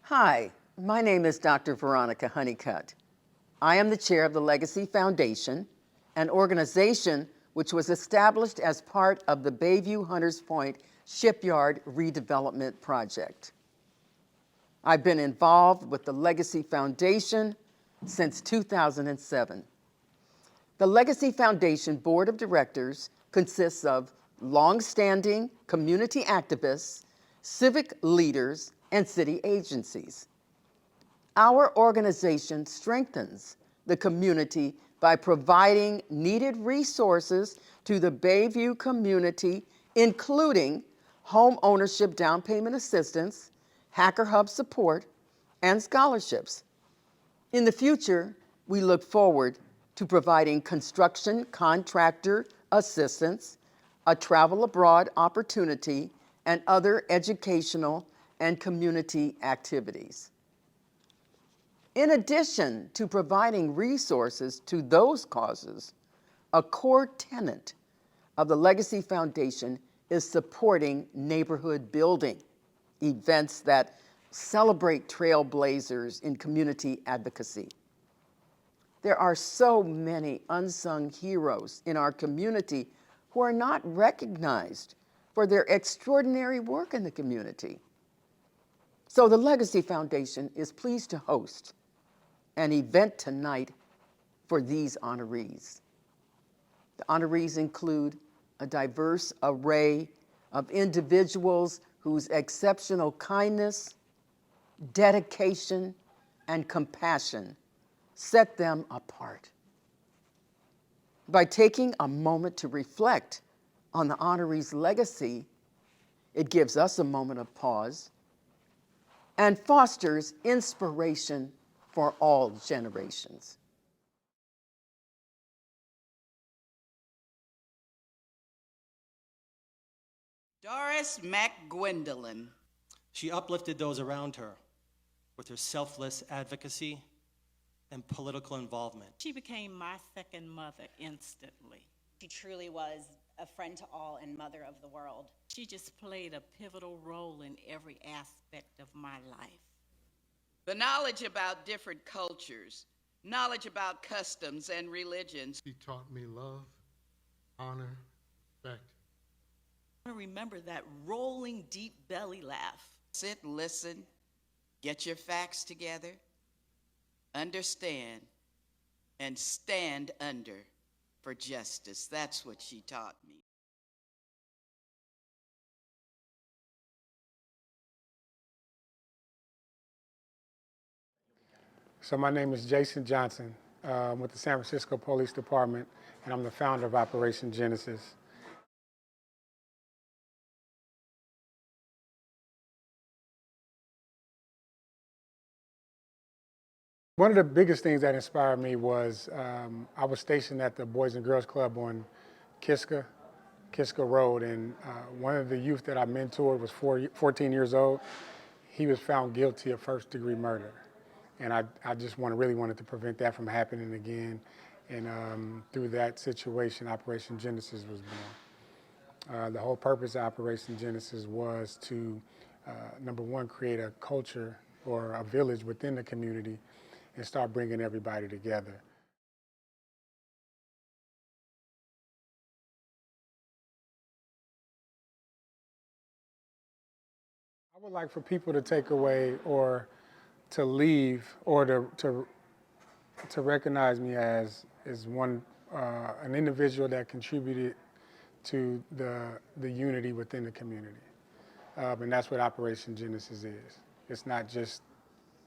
Hi, my name is Dr. Veronica Honeycutt. I am the chair of the Legacy Foundation, an organization which was established as part of the Bayview Hunters Point Shipyard Redevelopment Project. I've been involved with the Legacy Foundation since 2007. The Legacy Foundation Board of Directors consists of longstanding community activists, civic leaders, and city agencies. Our organization strengthens the community by providing needed resources to the Bayview community, including home ownership down payment assistance, Hacker Hub support, and scholarships. In the future, we look forward to providing construction contractor assistance, a travel abroad opportunity, and other educational and community activities. In addition to providing resources to those causes, a core tenet of the Legacy Foundation is supporting neighborhood building, events that celebrate trailblazers in community advocacy. There are so many unsung heroes in our community who are not recognized for their extraordinary work in the community. So the Legacy Foundation is pleased to host an event tonight for these honorees. The honorees include a diverse array of individuals whose exceptional kindness, dedication, and compassion set them apart. By taking a moment to reflect on the honorees' legacy, it gives us a moment of pause and fosters inspiration for all generations. Doris McGwendolyn. She uplifted those around her with her selfless advocacy and political involvement. She became my second mother instantly. She truly was a friend to all and mother of the world. She just played a pivotal role in every aspect of my life. The knowledge about different cultures, knowledge about customs and religions. She taught me love, honor, respect. I remember that rolling, deep belly laugh. Sit, listen, get your facts together, understand, and stand under for justice. That's what she taught me. So my name is Jason Johnson with the San Francisco Police Department, and I'm the founder of Operation Genesis. One of the biggest things that inspired me was I was stationed at the Boys and Girls Club on Kiska Road, and one of the youth that I mentored was 14 years old. He was found guilty of first-degree murder. And I just really wanted to prevent that from happening again. And through that situation, Operation Genesis was born. The whole purpose of Operation Genesis was to, number one, create a culture or a village within the community and start bringing everybody together. I would like for people to take away or to leave or to recognize me as one an individual that contributed to the unity within the community, and that's what Operation Genesis is. It's not just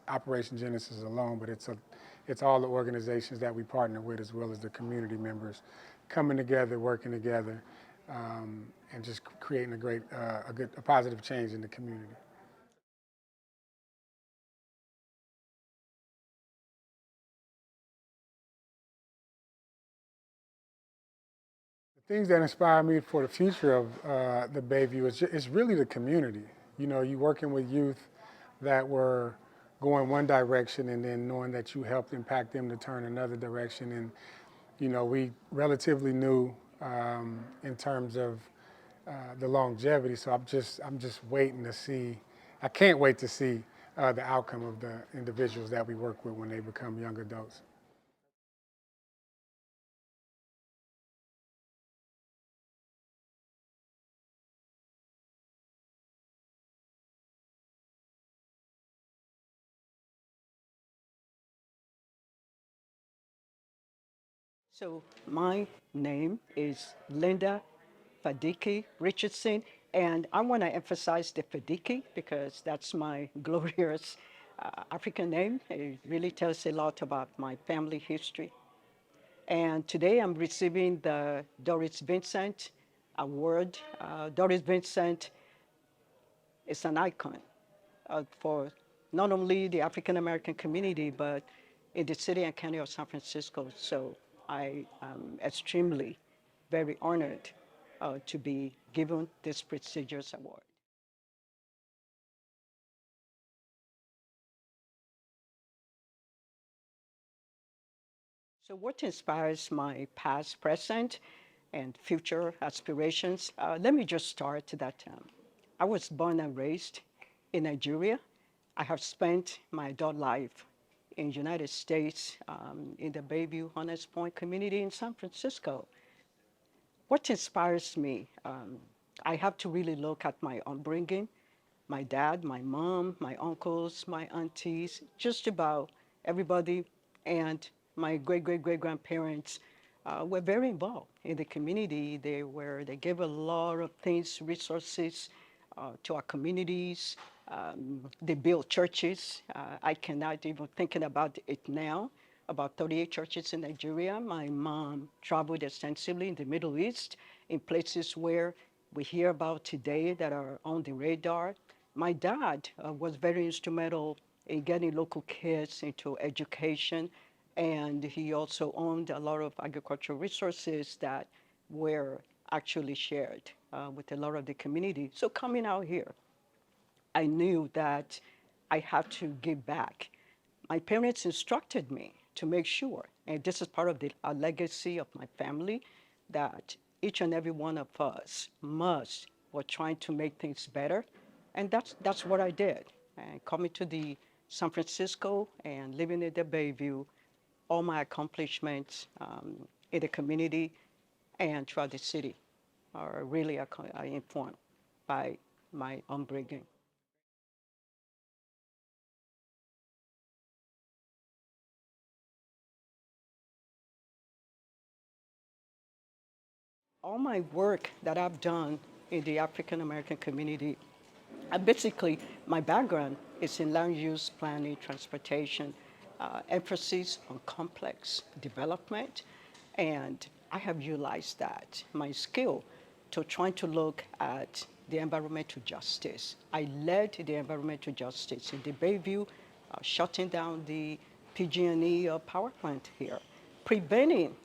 Operation Genesis alone, but it's all the organizations that we partner with, as well as the community members coming together, working together, and just creating a positive change in the community. Things that inspire me for the future of the Bayview is really the community. You know, you working with youth that were going one direction and then knowing that you helped impact them to turn another direction. And, you know, we relatively new in terms of the longevity. So I'm just waiting to see, I can't wait to see the outcome of the individuals that we work with when they become young adults. So my name is Linda Fadiki Richardson, and I want to emphasize the Fadiki because that's my glorious African name. It really tells a lot about my family history. And today I'm receiving the Doris Vincent Award. Doris Vincent is an icon for not only the African American community, but in the city and county of San Francisco. So I am extremely very honored to be given this prestigious award. So what inspires my past, present, and future aspirations? Let me just start that I was born and raised in Nigeria. I have spent my adult life in the United States, in the Bayview Hunters Point community in San Francisco. What inspires me? I have to really look at my upbringing, my dad, my mom, my uncles, my aunties, just about everybody, and my great-great-great-grandparents were very involved in the community. They gave a lot of things, resources to our communities. They built churches. I cannot even thinking about it now. About 38 churches in Nigeria. My mom traveled extensively in the Middle East, in places where we hear about today that are on the radar. My dad was very instrumental in getting local kids into education, and he also owned a lot of agricultural resources that were actually shared with a lot of the community. So coming out here, I knew that I had to give back. My parents instructed me to make sure, and this is part of the legacy of my family, that each and every one of us were trying to make things better, and that's what I did. And coming to the San Francisco and living in the Bayview, all my accomplishments in the community and throughout the city are really informed by my upbringing. All my work that I've done in the African American community, basically my background is in land use planning, transportation, emphasis on complex development, and I have utilized that, my skill, to trying to look at the environmental justice. I led the environmental justice in the Bayview, shutting down the PG&E power plant here, preventing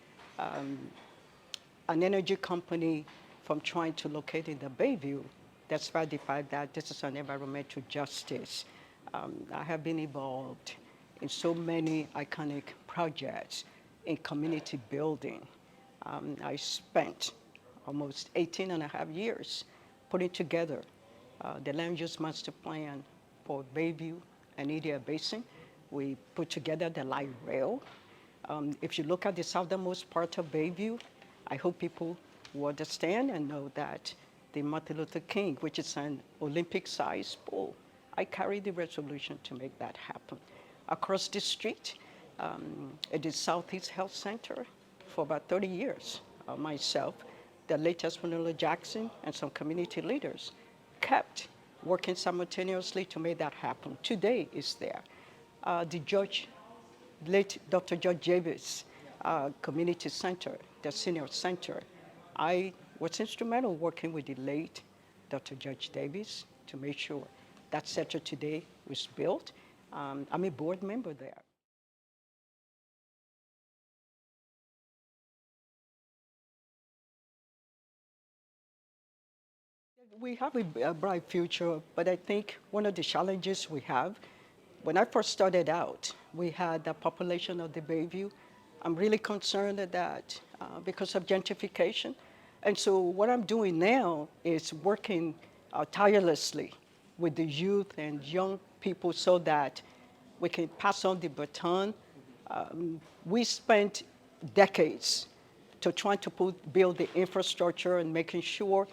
an energy company from trying to locate in the Bayview, despite the fact that this is an environmental justice. I have been involved in so many iconic projects in community building. I spent almost 18 and a half years putting together the land use master plan for Bayview and Edea Basin. We put together the light rail. If you look at the southernmost part of Bayview, I hope people will understand and know that the Martin Luther King, which is an Olympic-sized pool, I carried the resolution to make that happen. Across the street, at the Southeast Health Center, for about 30 years, myself, the late Espanilla Jackson, and some community leaders kept working simultaneously to make that happen. Today is there. Late Dr. George Davis Community Center, the senior center, I was instrumental working with the late Dr. George Davis to make sure that center today was built. I'm a board member there. We have a bright future, but I think one of the challenges we have, when I first started out, we had the population of the Bayview. I'm really concerned that because of gentrification. And so what I'm doing now is working tirelessly with the youth and young people so that we can pass on the baton. We spent decades to trying to build the infrastructure and making sure,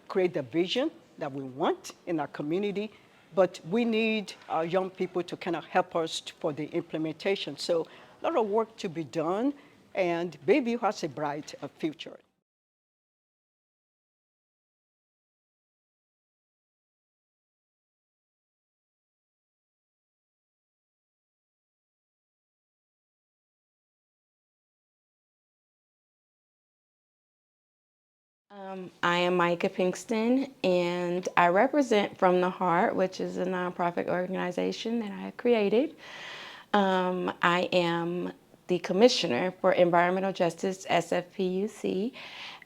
create the vision that we want in our community, but we need our young people to kind of help us for the implementation. So a lot of work to be done, and Bayview has a bright future. I am Micah Pinkston, and I represent From the Heart, which is a nonprofit organization that I created. I am the Commissioner for Environmental Justice, SFPUC,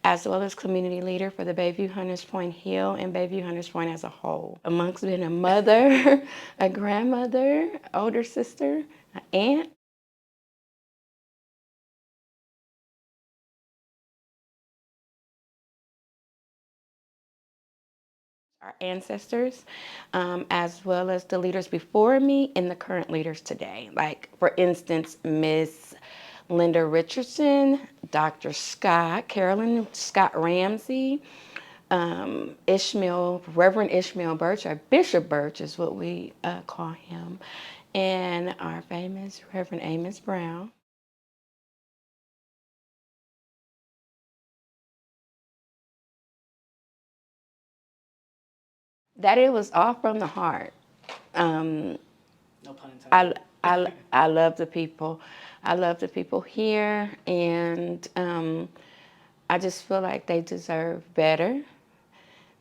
as well as community leader for the Bayview Hunters Point Hill and Bayview Hunters Point as a whole. Amongst being a mother, a grandmother, older sister, an aunt, our ancestors, as well as the leaders before me and the current leaders today. Like, for instance, Miss Linda Richardson, Dr. Scott, Carolyn Scott Ramsey, Reverend Ishmael Birch, or Bishop Birch is what we call him, and our famous Reverend Amos Brown. That it was all from the heart. No pun intended. I love the people. I love the people here, and I just feel like they deserve better.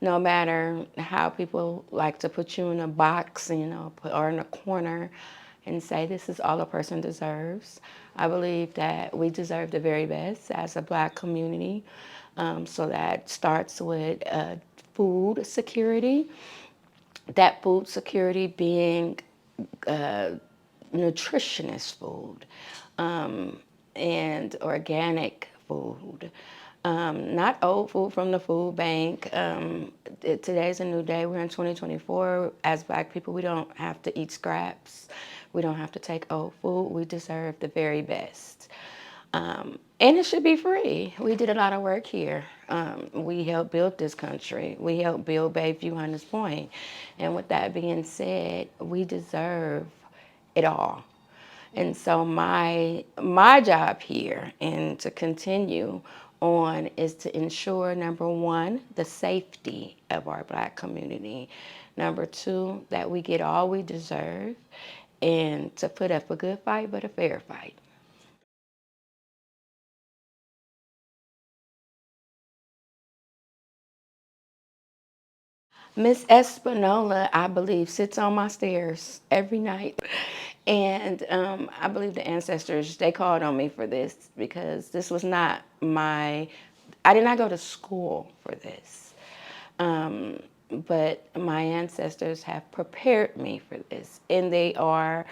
No matter how people like to put you in a box, or in a corner and say this is all a person deserves. I believe that we deserve the very best as a Black community. So that starts with food security. That food security being nutritionist food and organic food. Not old food from the food bank. Today's a new day. We're in 2024. As Black people, we don't have to eat scraps. We don't have to take old food. We deserve the very best. And it should be free. We did a lot of work here. We helped build this country. We helped build Bayview Hunters Point. And with that being said, we deserve it all. And so my job here, and to continue on, is to ensure, number one, the safety of our Black community. Number two, that we get all we deserve, and to put up a good fight, but a fair fight. Miss Espinola, I believe, sits on my stairs every night. And I believe the ancestors, they called on me for this, because this was not I did not go to school for this. But my ancestors have prepared me for this, and they are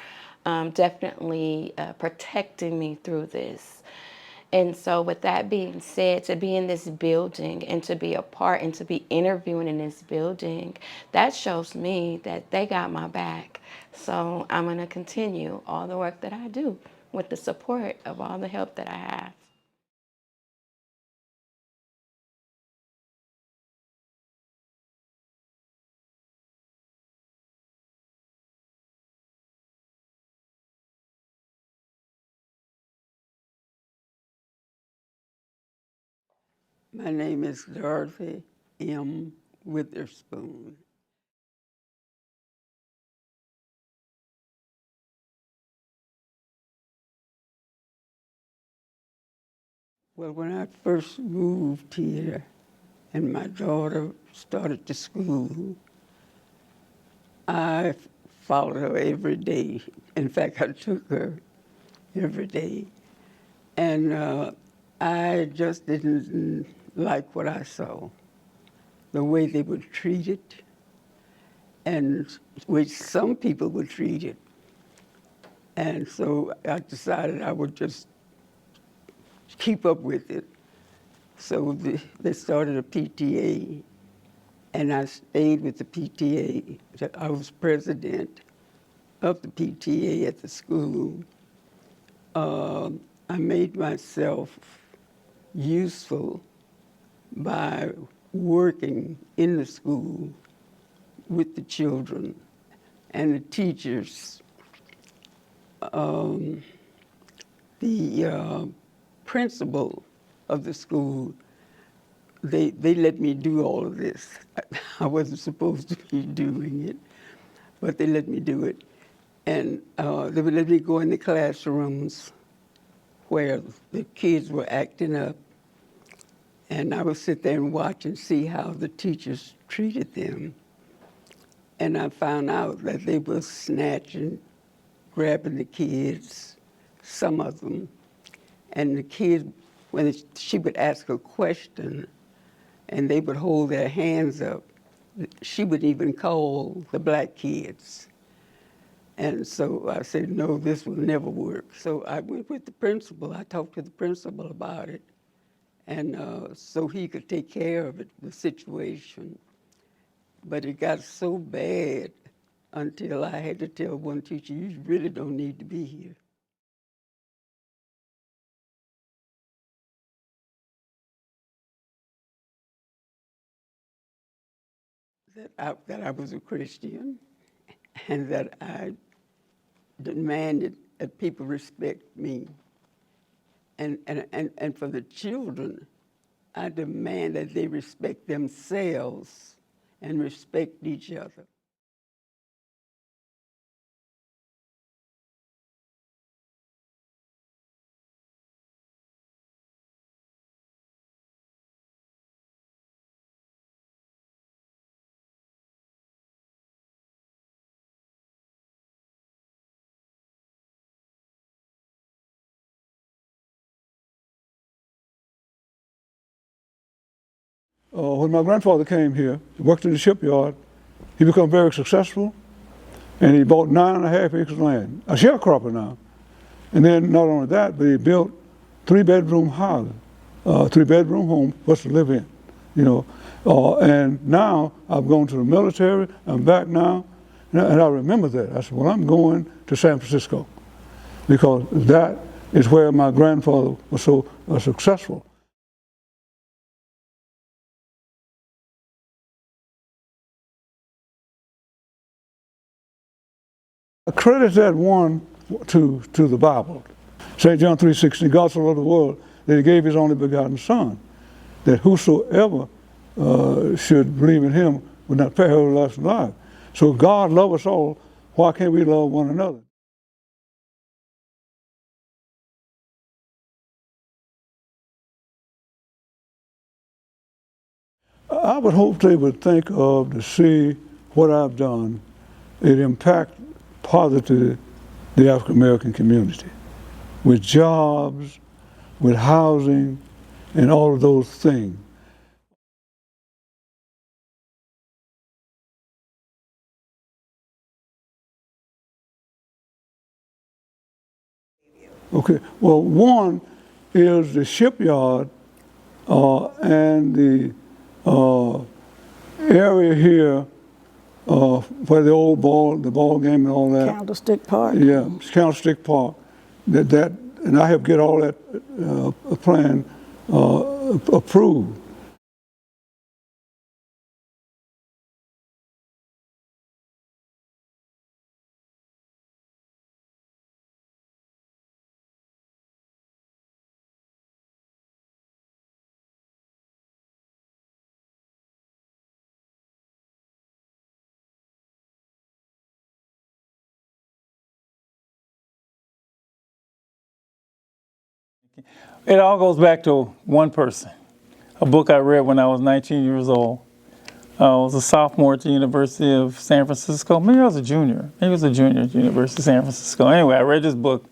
definitely protecting me through this. And so with that being said, to be in this building and to be a part and to be interviewing in this building, that shows me that they got my back. So I'm going to continue all the work that I do with the support of all the help that I have. My name is Dorothy M. Witherspoon. Well, when I first moved here and my daughter started to school, I followed her every day. In fact, I took her every day. And I just didn't like what I saw, the way they were treated, and which some people were treated. And so I decided I would just keep up with it. So they started a PTA, and I stayed with the PTA. I was president of the PTA at the school. I made myself useful by working in the school with the children and the teachers. The principal of the school, they let me do all of this. I wasn't supposed to be doing it, but they let me do it. And they would let me go in the classrooms where the kids were acting up, and I would sit there and watch and see how the teachers treated them. And I found out that they were snatching, grabbing the kids, some of them. And the kids, when she would ask a question and they would hold their hands up, she would even call the black kids. And so I said, no, this will never work. So I went with the principal. I talked to the principal about it. And so he could take care of it, the situation. But it got so bad until I had to tell one teacher, you really don't need to be here. That I was a Christian, and that I demanded that people respect me. And for the children, I demand that they respect themselves and respect each other. When my grandfather came here, he worked in the shipyard, he became very successful, and he bought 9.5 acres of land, a sharecropper now. And then not only that, but he built 3-bedroom houses, 3-bedroom home for us to live in, you know. And now I've gone to the military, I'm back now, and I remember that. I said, well, I'm going to San Francisco, because that is where my grandfather was so successful. I credit that one to the Bible. St. John 3:16, God so loved the world that he gave his only begotten Son, that whosoever should believe in him would not perish but have everlasting life. So God loves us all, why can't we love one another? I would hope they would think of to see what I've done, it impact positively the African American community with jobs, with housing, and all of those things. Okay, well, one is the shipyard and the area here where the old ball game and all that. Candlestick Park. Yeah, Candlestick Park. And I have get all that plan approved. It all goes back to one person, a book I read when I was 19 years old. I was a sophomore at the University of San Francisco. Maybe I was a junior. Maybe I was a junior at the University of San Francisco. Anyway, I read this book,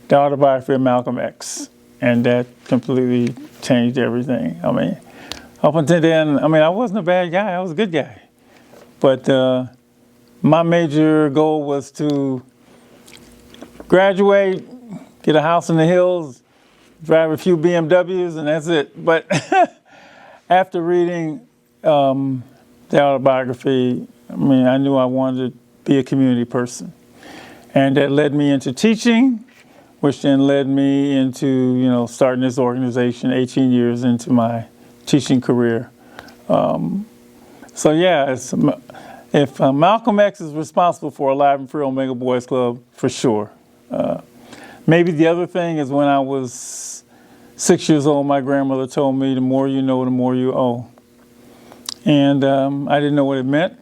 The Autobiography of Malcolm X, and that completely changed everything. I mean, up until then, I wasn't a bad guy. I was a good guy. But my major goal was to graduate, get a house in the hills, drive a few BMWs, and that's it. But after reading the autobiography, I mean, I knew I wanted to be a community person. And that led me into teaching, which then led me into, you know, starting this organization 18 years into my teaching career. So yeah, if Malcolm X is responsible for Alive and Free Omega Boys Club, for sure. Maybe the other thing is when I was 6 years old, my grandmother told me, the more you know, the more you owe. And I didn't know what it meant,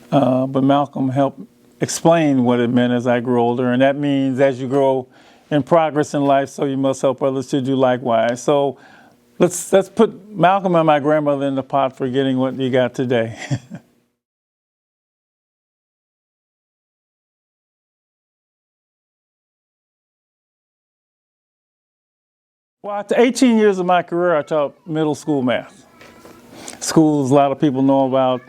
but Malcolm helped explain what it meant as I grew older. And that means as you grow in progress in life, so you must help others to do likewise. So let's put Malcolm and my grandmother in the pot for getting what you got today. Well, after 18 years of my career, I taught middle school math. Schools a lot of people know about,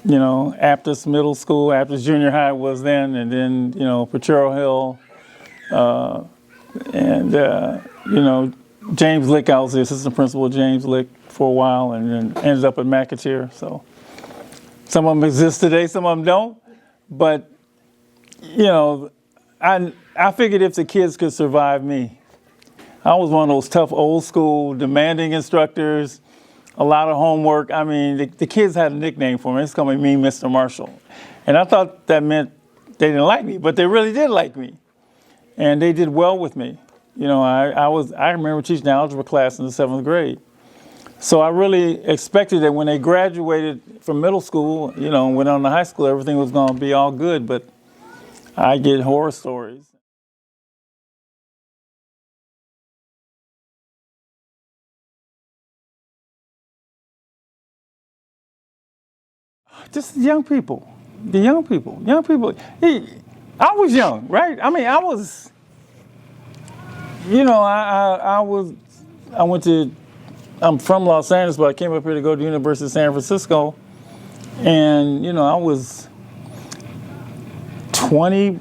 you know, Aptus Middle School, Aptus Junior High was then, and then, you know, Potrero Hill, you know, James Lick, I was the assistant principal of James Lick for a while, and then ended up at McAteer. So some of them exist today, some of them don't. But, you know, I figured if the kids could survive me, I was one of those tough, old school, demanding instructors, a lot of homework. I mean, the kids had a nickname for me. It's called me Mr. Marshall. And I thought that meant they didn't like me, but they really did like me. And they did well with me. You know, I remember teaching algebra class in the 7th grade. So I really expected that when they graduated from middle school, you know, and went on to high school, everything was going to be all good. But I get horror stories. Just the young people. Young people. I was young, right? I mean, I was, you know, I'm from Los Angeles, but I came up here to go to the University of San Francisco. And, you know, I was 20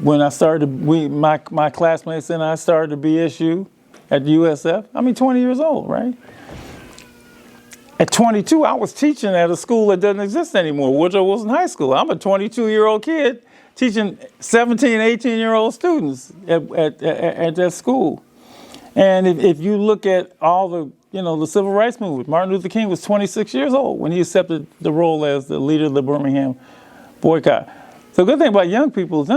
when I started, my classmates and I started the BSU at the USF. I mean, 20 years old, right? At 22, I was teaching at a school that doesn't exist anymore, Woodrow Wilson High School. I'm a 22-year-old kid teaching 17, 18-year-old students at that school. And if you look at all the, you know, the civil rights movement, Martin Luther King was 26 years old when he accepted the role as the leader of the Birmingham boycott. So the good thing about young people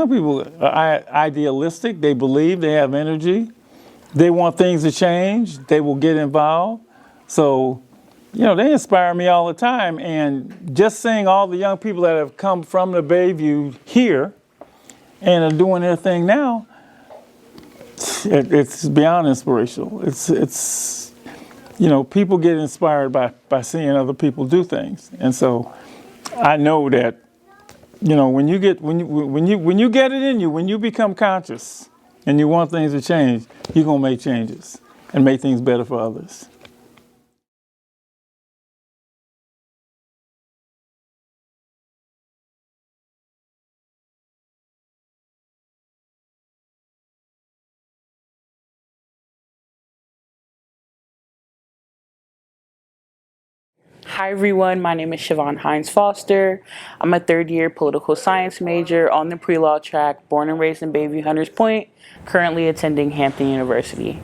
are idealistic. They believe, they have energy. They want things to change. They will get involved. So, you know, they inspire me all the time. And just seeing all the young people that have come from the Bayview here and are doing their thing now, it's beyond inspirational. It's you know, people get inspired by seeing other people do things. And so I know that, you know, when you get it in you, when you become conscious and you want things to change, you're gonna make changes and make things better for others. Hi everyone, my name is Siobhan Hines Foster. I'm a third-year political science major on the pre-law track, born and raised in Bayview Hunters Point, currently attending Hampton University.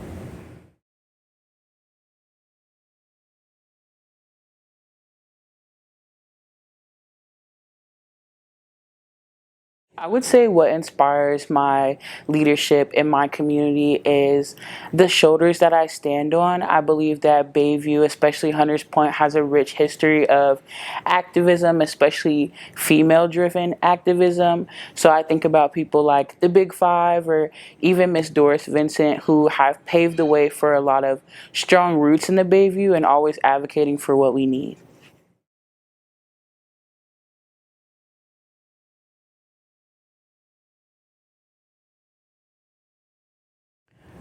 I would say what inspires my leadership in my community is the shoulders that I stand on. I believe that Bayview, especially Hunters Point, has a rich history of activism, especially female-driven activism. So I think about people like the Big Five or even Miss Doris Vincent, who have paved the way for a lot of strong roots in the Bayview and always advocating for what we need.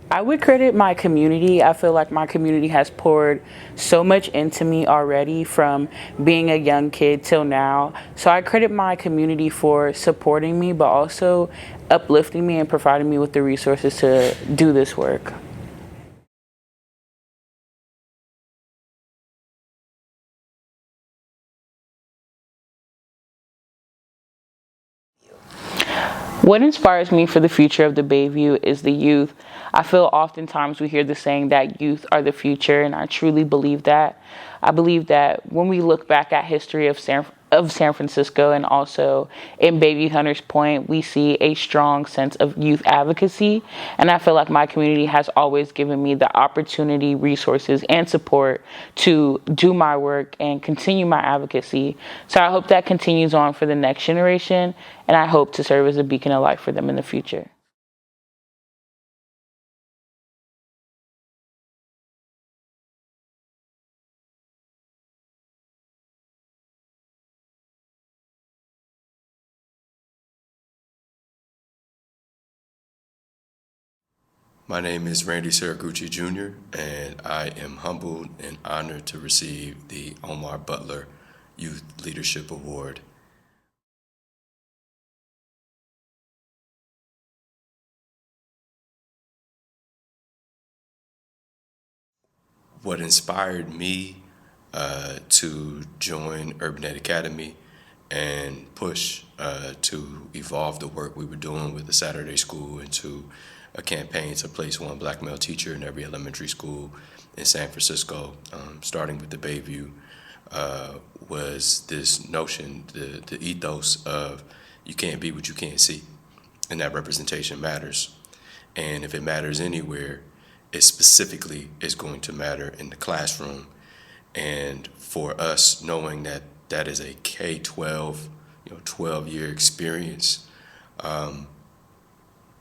I would credit my community. I feel like my community has poured so much into me already from being a young kid till now. So I credit my community for supporting me, but also uplifting me and providing me with the resources to do this work. What inspires me for the future of the Bayview is the youth. I feel oftentimes we hear the saying that youth are the future, and I truly believe that. I believe that when we look back at history of San Francisco and also in Bayview Hunters Point, we see a strong sense of youth advocacy. And I feel like my community has always given me the opportunity, resources, and support to do my work and continue my advocacy. So I hope that continues on for the next generation, and I hope to serve as a beacon of light for them in the future. My name is Randy Saragucci Jr., and I am humbled and honored to receive the Omar Butler Youth Leadership Award. What inspired me to join Urban Ed Academy and push to evolve the work we were doing with the Saturday School into a campaign to place one black male teacher in every elementary school in San Francisco, starting with the Bayview, was this notion, the ethos of you can't be what you can't see, and that representation matters. And if it matters anywhere, it specifically is going to matter in the classroom. And for us, knowing that that is a K-12, 12-year experience,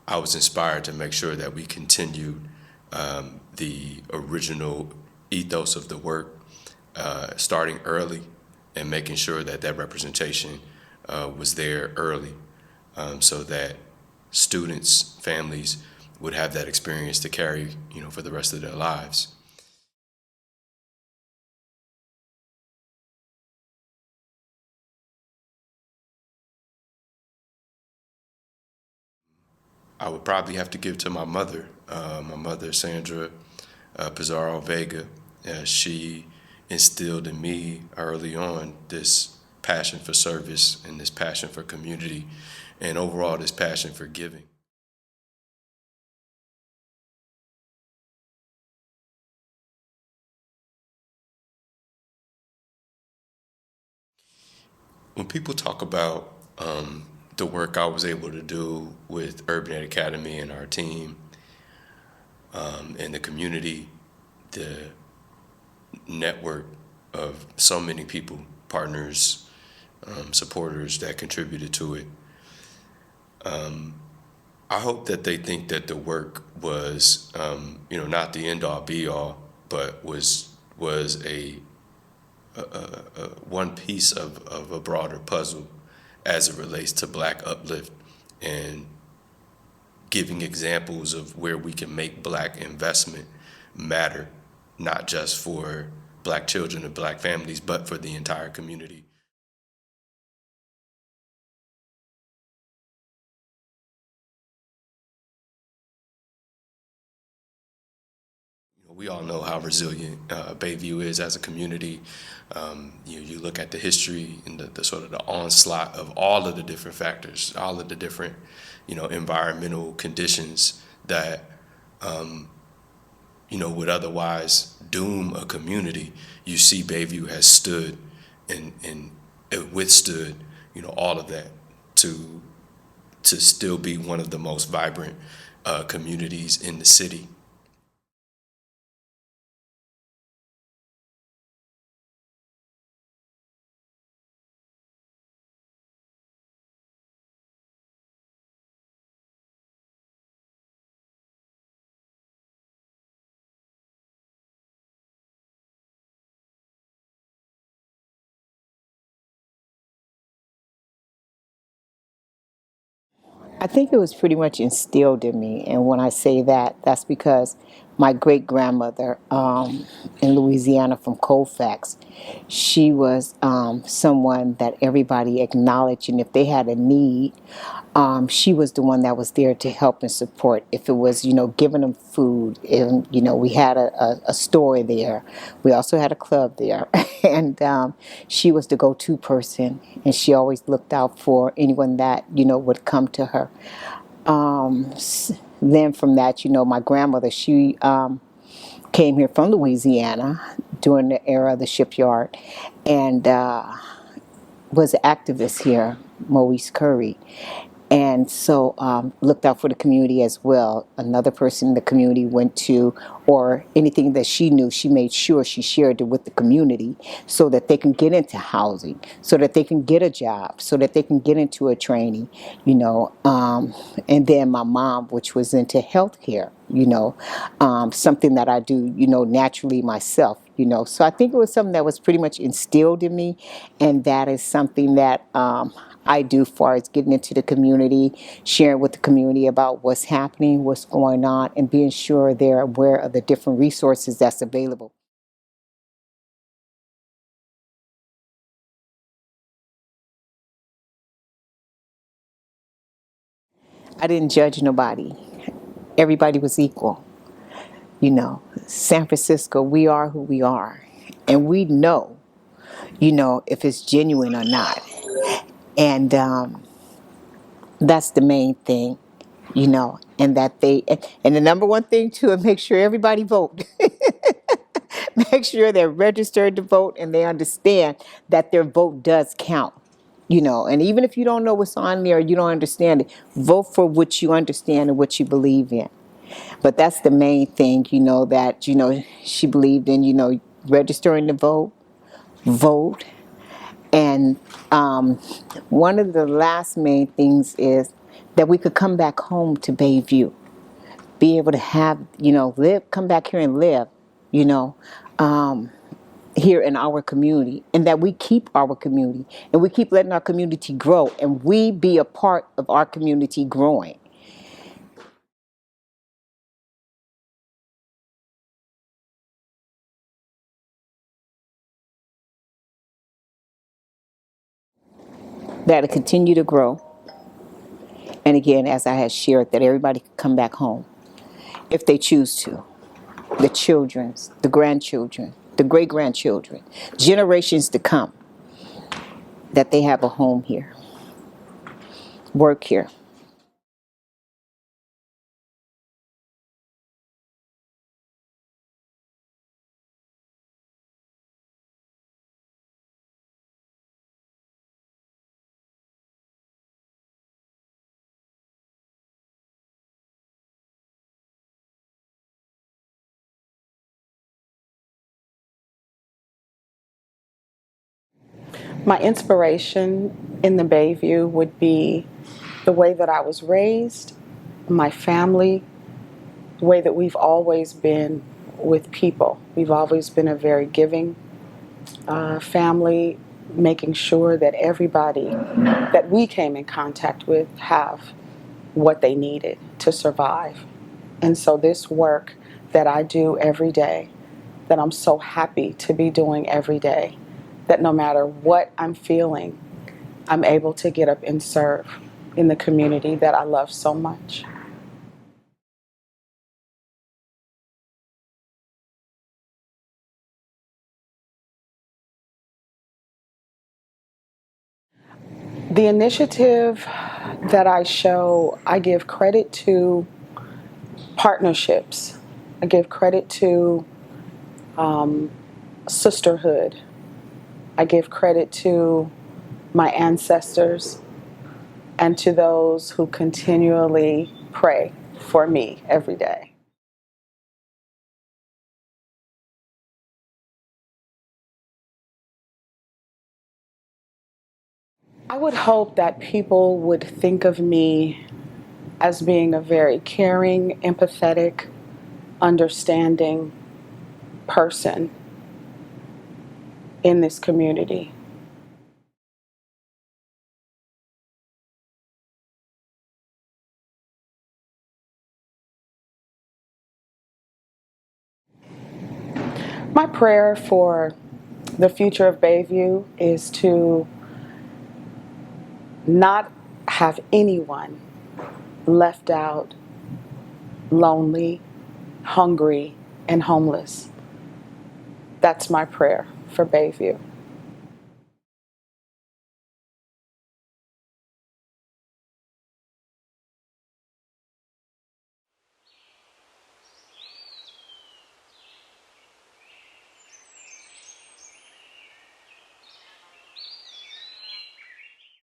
I was inspired to make sure that we continued the original ethos of the work, starting early and making sure that that representation was there early, so that students, families would have that experience to carry, for the rest of their lives. I would probably have to give to my mother, Sandra Pizarro Vega. She instilled in me early on this passion for service and this passion for community and overall this passion for giving. When people talk about the work I was able to do with Urban Ed Academy and our team and the community, the network of so many people, partners, supporters that contributed to it, I hope that they think that the work was, not the end-all be-all, but was a one piece of a broader puzzle as it relates to Black uplift and giving examples of where we can make Black investment matter, not just for Black children and Black families, but for the entire community. We all know how resilient Bayview is as a community. You look at the history and the sort of the onslaught of all of the different factors, all of the different, environmental conditions that, would otherwise doom a community. You see Bayview has stood and withstood, all of that to still be one of the most vibrant communities in the city. I think it was pretty much instilled in me. And when I say that, that's because my great grandmother in Louisiana from Colfax. She was someone that everybody acknowledged, and if they had a need, she was the one that was there to help and support. If it was, giving them food, and we had a store there. We also had a club there, and she was the go-to person, and she always looked out for anyone that would come to her. Then from that, my grandmother, she came here from Louisiana during the era of the shipyard, and was an activist here, Maurice Curry. And so looked out for the community as well. Another person in the community went to, or anything that she knew, she made sure she shared it with the community so that they can get into housing, so that they can get a job, so that they can get into a training, and then my mom, which was into healthcare, something that I do, naturally myself. So I think it was something that was pretty much instilled in me, and that is something that I do as far as getting into the community, sharing with the community about what's happening, what's going on, and being sure they're aware of the different resources that's available. I didn't judge nobody. Everybody was equal. San Francisco, we are who we are. And we know, if it's genuine or not. And that's the main thing, and that and the number one thing too, is make sure everybody vote. Make sure they're registered to vote and they understand that their vote does count. And even if you don't know what's on there, you don't understand it, vote for what you understand and what you believe in. But that's the main thing, that, she believed in, registering to vote. And one of the last main things is that we could come back home to Bayview, be able to have, come back here and live, here in our community, and that we keep our community and we keep letting our community grow and we be a part of our community growing. That'll continue to grow. And again, as I had shared, that everybody can come back home if they choose to. The children, the grandchildren, the great-grandchildren, generations to come, that they have a home here, work here. My inspiration in the Bayview would be the way that I was raised, my family, the way that we've always been with people. We've always been a very giving family, making sure that everybody that we came in contact with have what they needed to survive. And so this work that I do every day, that I'm so happy to be doing every day, that no matter what I'm feeling, I'm able to get up and serve in the community that I love so much. The initiative that I show, I give credit to partnerships. I give credit to sisterhood. I give credit to my ancestors and to those who continually pray for me every day. I would hope that people would think of me as being a very caring, empathetic, understanding person in this community. My prayer for the future of Bayview is to not have anyone left out, lonely, hungry, and homeless. That's my prayer for Bayview.